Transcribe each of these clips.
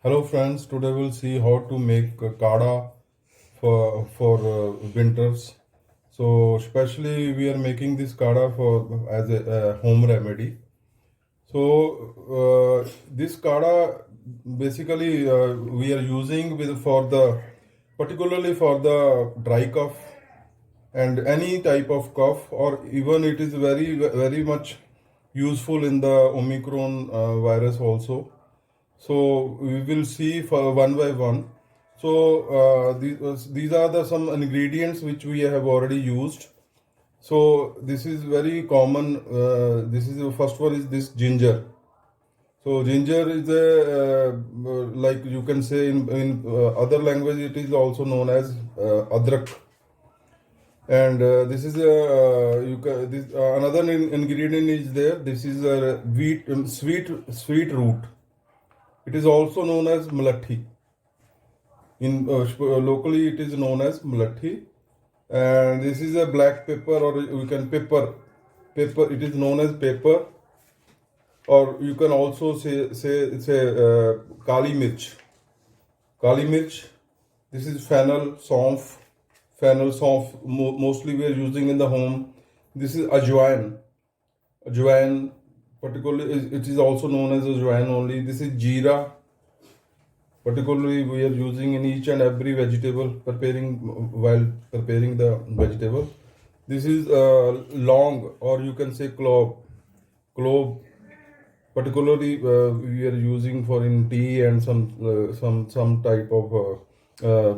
Hello friends, today we'll see how to make kada for winters. So especially we are making this kada for as a home remedy. So this kada basically we are using with for the particularly for the dry cough and any type of cough, or even it is very much useful in the Omicron virus also. So we will see for one by one. So these are the some ingredients which we have already used. So this is very common. This is the first one is this ginger. So ginger is a like you can say in other language it is also known as adrak. And this is a you can this another ingredient is there. This is a wheat sweet root. It is also known as malathi. In locally, it is known as malathi, and this is a black pepper, or you can pepper. Pepper. It is known as pepper, or you can also say kali mirch. Kali mirch. This is fennel, saunf. Fennel, saunf. Mostly we are using in the home. This is ajven. Ajven, particularly, it is also known as ajwain only. This is jeera. Particularly, we are using in each and every vegetable while preparing the vegetable. This is long, or you can say clove. Clove, particularly, we are using for in tea and some type of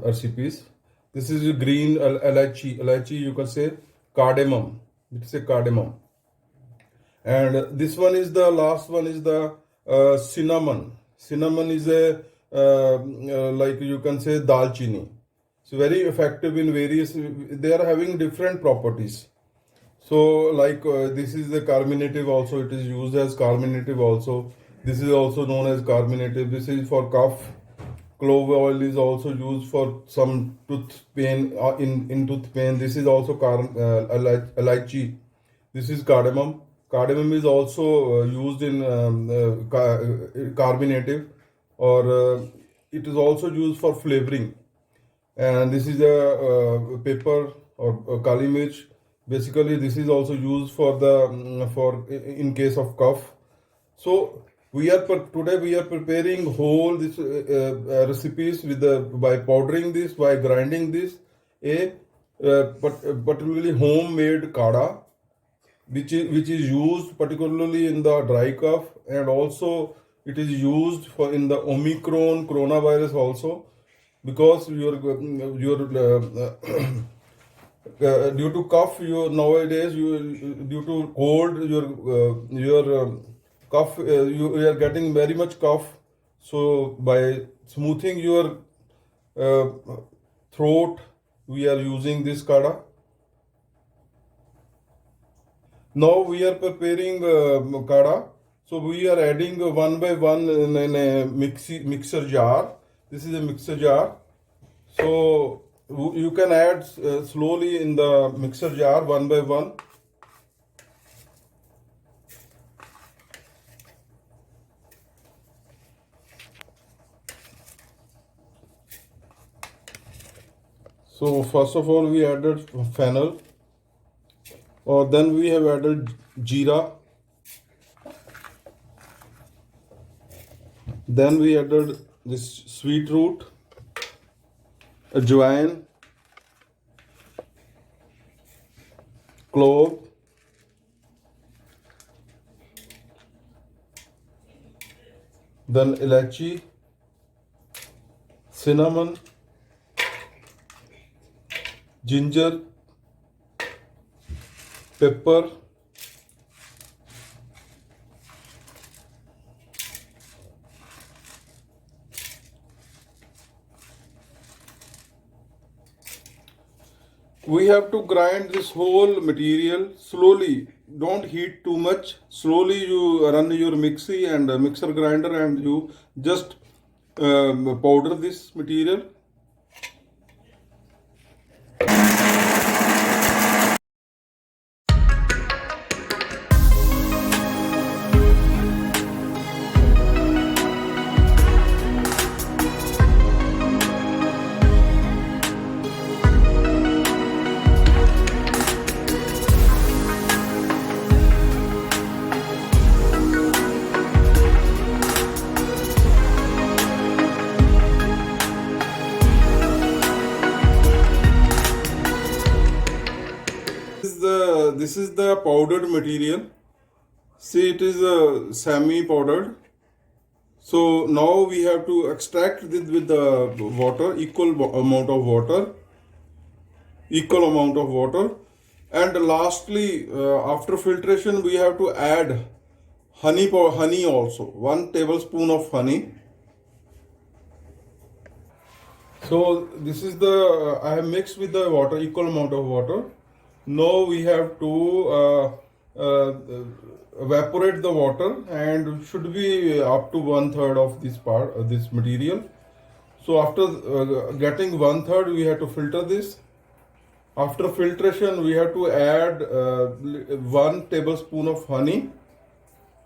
recipes. This is green elaichi. Elaichi, you can say cardamom. It's a cardamom. And this one is the last one is the cinnamon. Cinnamon is a like you can say dalchini. It's very effective in various. They are having different properties. So like this is the carminative also. It is used as carminative also. This is also known as carminative. This is for cough. Clove oil is also used for some tooth pain in tooth pain. This is also elaichi. This is cardamom. Cardamom is also used in carbonative, or it is also used for flavoring. And this is a pepper or kali mirch. Basically, this is also used for the for in case of cough. So today we are preparing whole this recipes with the by powdering this, by grinding this, particularly homemade kada, which is used particularly in the dry cough, and also it is used for in the Omicron coronavirus also, because your due to cough, you nowadays due to cold your cough you are getting very much cough. So by smoothing your throat, we are using this kada. Now we are preparing kada. So we are adding one by one in a mixer jar. This is a mixer jar. So you can add slowly in the mixer jar one by one. So first of all we added fennel. Then we have added jeera. Then we added this sweet root, ajwain, clove, then elaichi, cinnamon, ginger, pepper, we have to grind this whole material slowly. Don't heat too much. Slowly you run your mixie and mixer grinder, and you just powder this material. this is the powdered material. See, it is semi powdered. So now we have to extract it with the water, equal amount of water. And lastly, after filtration, we have to add honey also, 1 tablespoon of honey. So this is the I have mixed with the water, equal amount of water. Now we have to uh, evaporate the water, and should be up to 1/3 of this material. So after getting 1/3, we have to filter this. After filtration, we have to add 1 tablespoon of honey,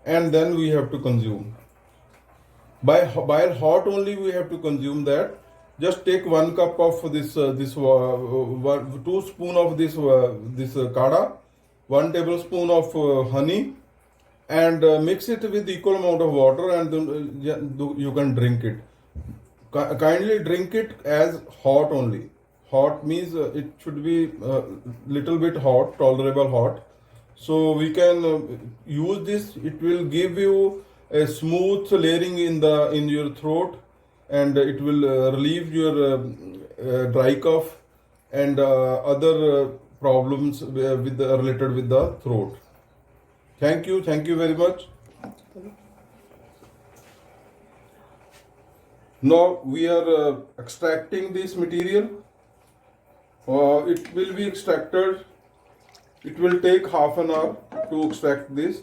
and then we have to consume. While hot only, we have to consume that. Just take 1 cup of this 2 spoon of this kada, 1 tablespoon of honey, and mix it with equal amount of water, and then you can drink it. Kindly drink it as hot only. Hot means it should be little bit hot, tolerable hot. So we can use this. It will give you a smooth layering in your throat, and it will relieve your dry cough and other problems related with the throat. Thank you very much. Now we are extracting this material. It will be extracted. It will take half an hour to extract this.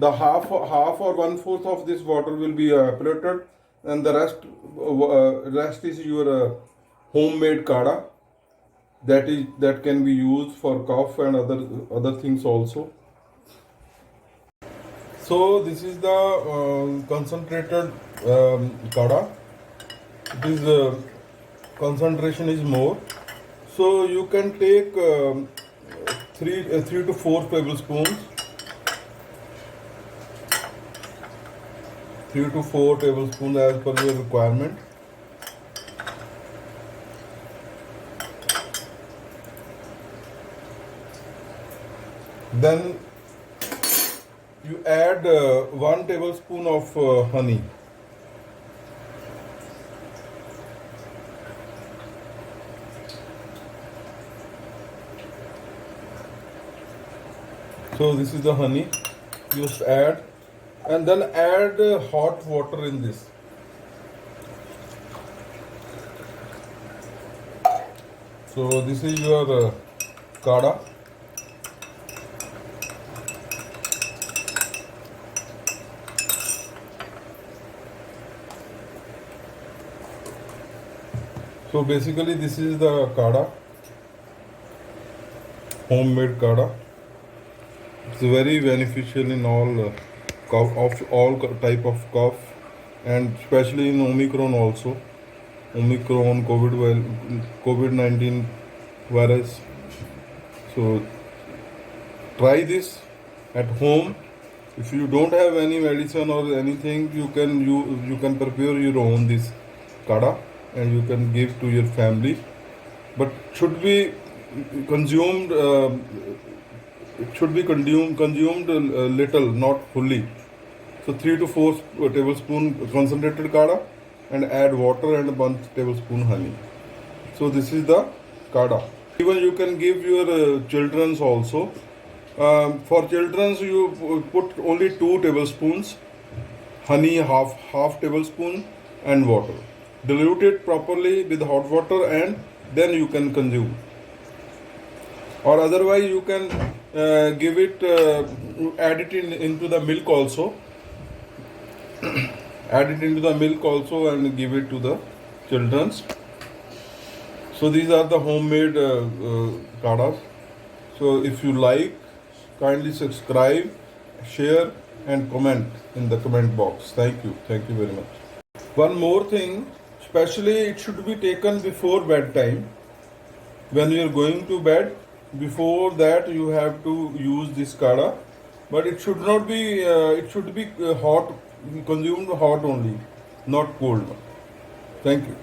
The half or 1/4 of this water will be evaporated, and the rest is your homemade kada. That can be used for cough and other things also. So this is the concentrated kada. It is concentration is more. So you can take 3 to 4 tablespoons. 3 to 4 tablespoons as per your requirement. Then you add 1 tablespoon of honey. So this is the honey. You just add, and then add hot water in this. So this is your kada. So basically this is the kada, homemade kada. It's very beneficial in all type of cough, and especially in Omicron also. Omicron, COVID-19 virus. So try this at home. If you don't have any medicine or anything, you can prepare your own this kada, and you can give to your family. But should be consumed. It should be consumed little, not fully. So 3 to 4 tablespoon concentrated kada, and add water and 1 tablespoon honey. So this is the kada. Even you can give your children's also. For children's, you put only 2 tablespoons honey, half tablespoon, and water. Dilute it properly with hot water, and then you can consume. Or otherwise you can give it, add it into the milk also. Add it into the milk also and give it to the children's. So these are the homemade kadas. So if you like, kindly subscribe, share, and comment in the comment box. Thank you very much. One more thing, especially it should be taken before bedtime. When you are going to bed, before that you have to use this kada, but it should not be it should be hot, consumed hot only, not cold. Thank you.